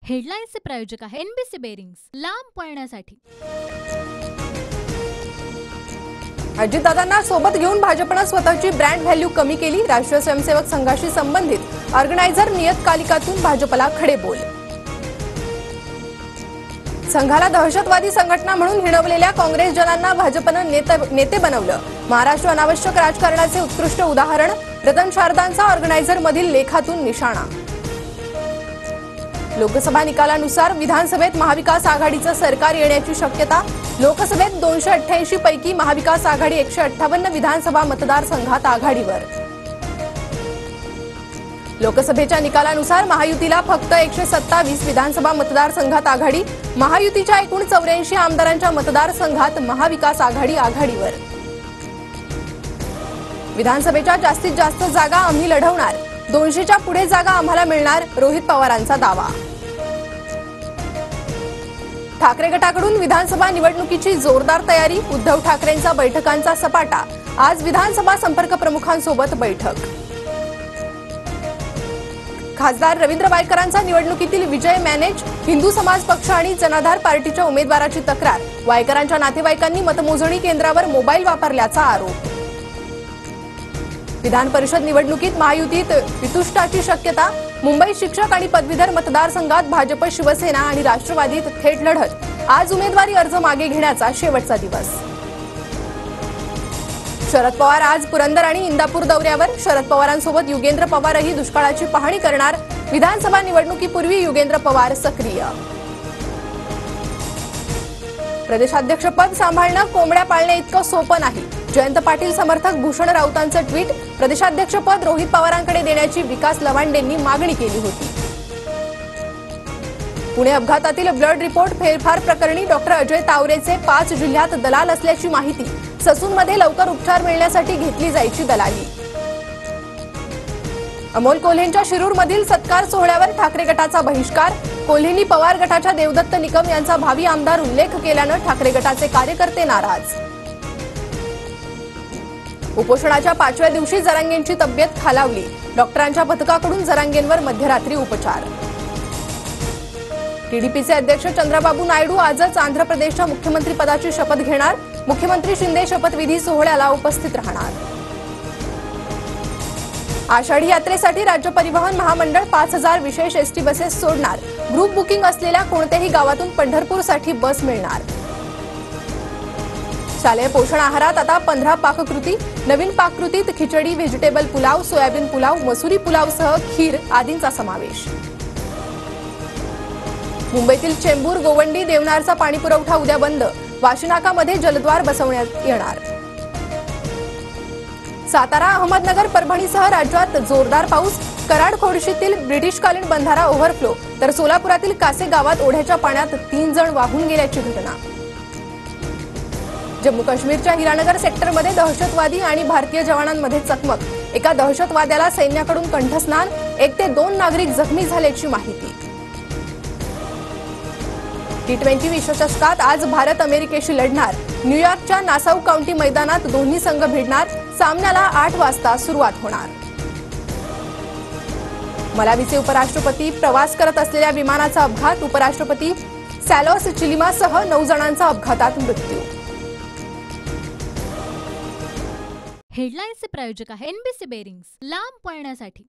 हेडलाईन्सचे प्रायोजक आहे NBC bearings, लांब पळण्यासाठी। अजितदादांना सोबत घेऊन भाजपने स्वतःची ब्रँड व्हॅल्यू कमी केली। राष्ट्रीय स्वयंसेवक संघाशी संबंधित ऑर्गनायझर नियतकालिकातून भाजपला खडेबोल। संघाला दहशतवादी संघटना म्हणून हिणवलेल्या काँग्रेस जनांना भाजपने नेते बनवलं। महाराष्ट्र अनावश्यक राजकारणाचे उत्कृष्ट उदाहरण। रतन शारदांचा ऑर्गनायझर मधील लेखातून निशाणा। लोकसभा निकालानुसार विधानसभेत महाविकास आघाडीचं सरकार येण्याची शक्यता। लोकसभेत 288 पैकी महाविकास आघाडी 158 विधानसभा मतदारसंघात आघाडीवर। लोकसभेच्या निकालानुसार महायुतीला फक्त 127 विधानसभा मतदारसंघात आघाडी। महायुतीच्या एकूण 84 आमदारांच्या मतदारसंघात महाविकास आघाडी आघाडीवर। विधानसभेच्या जास्तीत जास्त जागा आम्ही लढवणार। 200च्या पुढे जागा आम्हाला मिळणार, रोहित पवारांचा दावा। ठाकरे गटाकडून विधानसभा निवडणुकीची जोरदार तयारी। उद्धव ठाकरेंचा बैठकांचा सपाटा। आज विधानसभा संपर्क प्रमुखांसोबत बैठक। खासदार रवींद्र वायकरांचा निवडणुकीतील विजय मॅनेज। हिंदू समाज पक्ष आणि जनाधार पार्टीच्या उमेदवाराची तक्रार। वायकरांच्या नातेवाईकांनी मतमोजणी केंद्रावर मोबाईल वापरल्याचा आरोप। विधान परिषद निवडणुकीत महायुतीत वितुष्टाची शक्यता। मुंबई शिक्षक आणि पदवीधर मतदारसंघात भाजप, शिवसेना आणि राष्ट्रवादीत थेट लढत। आज उमेदवारी अर्ज मागे घेण्याचा शेवटचा दिवस। शरद पवार आज पुरंदर आणि इंदापूर दौऱ्यावर। शरद पवारांसोबत युगेंद्र पवारही दुष्काळाची पाहणी करणार। विधानसभा निवडणुकीपूर्वी युगेंद्र पवार सक्रिय। प्रदेशाध्यक्षपद सांभाळणं कोंबड्या पाळण्या इतकं सोपं नाही। जयंत पाटील समर्थक भूषण राऊतांचं ट्विट। प्रदेशाध्यक्षपद रोहित पवारांकडे देण्याची विकास लवांडेंनी मागणी केली होती। पुणे अपघातातील ब्लड रिपोर्ट फेरफार प्रकरणी डॉक्टर अजय तावरेचे 5 जिल्ह्यात दलाल असल्याची माहिती। ससूनमध्ये लवकर उपचार मिळण्यासाठी घेतली जायची दलाली। अमोल कोल्हेंच्या शिरूरमधील सत्कार सोहळ्यावर ठाकरे गटाचा बहिष्कार। कोल्हेंनी पवार गटाच्या देवदत्त निकम यांचा भावी आमदार उल्लेख केल्यानं ठाकरे गटाचे कार्यकर्ते नाराज। उपोषणाच्या 5व्या दिवशी जरांगेंची तब्येत खालावली। डॉक्टरांच्या पथकाकडून जरांगेंवर मध्यरात्री उपचार। टीडीपीचे अध्यक्ष चंद्रबाबू नायडू आजच आंध्र प्रदेशच्या मुख्यमंत्रीपदाची शपथ घेणार। मुख्यमंत्री शिंदे शपथविधी सोहळ्याला उपस्थित राहणार। आषाढी यात्रेसाठी राज्य परिवहन महामंडळ 5000 विशेष एसटी बसेस सोडणार। ग्रुप बुकिंग असलेल्या कोणत्याही गावातून पंढरपूरसाठी बस मिळणार। शालेय पोषण आहारात आता 15 पाककृती। नवीन पाककृतीत खिचडी, व्हेजिटेबल पुलाव, सोयाबीन पुलाव, मसुरी पुलावसह खीर आदींचा समावेश। मुंबईतील चेंबूर, गोवंडी, देवनारचा पाणीपुरवठा उद्या बंद। वाशीनाकामध्ये जलद्वार बसवण्यात येणार। सातारा, अहमदनगर, परभणीसह राज्यात जोरदार पाऊस। कराड खोडशीतील ब्रिटिशकालीन बंधारा ओव्हरफ्लो, तर सोलापुरातील कासे गावात ओढ्याच्या पाण्यात 3 जण वाहून गेल्याची घटना। जम्मू काश्मीरच्या हिरानगर सेक्टरमध्ये दहशतवादी आणि भारतीय जवानांमध्ये चकमक। एका दहशतवाद्याला सैन्याकडून कंठस्नान। 1 ते 2 नागरिक जखमी झाल्याची माहिती। T20 विश्वचषकात आज भारत अमेरिकेशी लढणार। न्यूयॉर्कच्या नासाऊ काउंटी मैदानात दोन्ही संघ भिडणार। सामन्याला 8 वाजता सुरुवात होणार। मलावीचे उपराष्ट्रपती प्रवास करत असलेल्या विमानाचा अपघात। उपराष्ट्रपती सॅलोस चिलिमासह 9 जणांचा अपघातात मृत्यू। हेडलाईन्सचे प्रायोजक आहे एनबीसी बेरिंग्स, लांब पळण्यासाठी।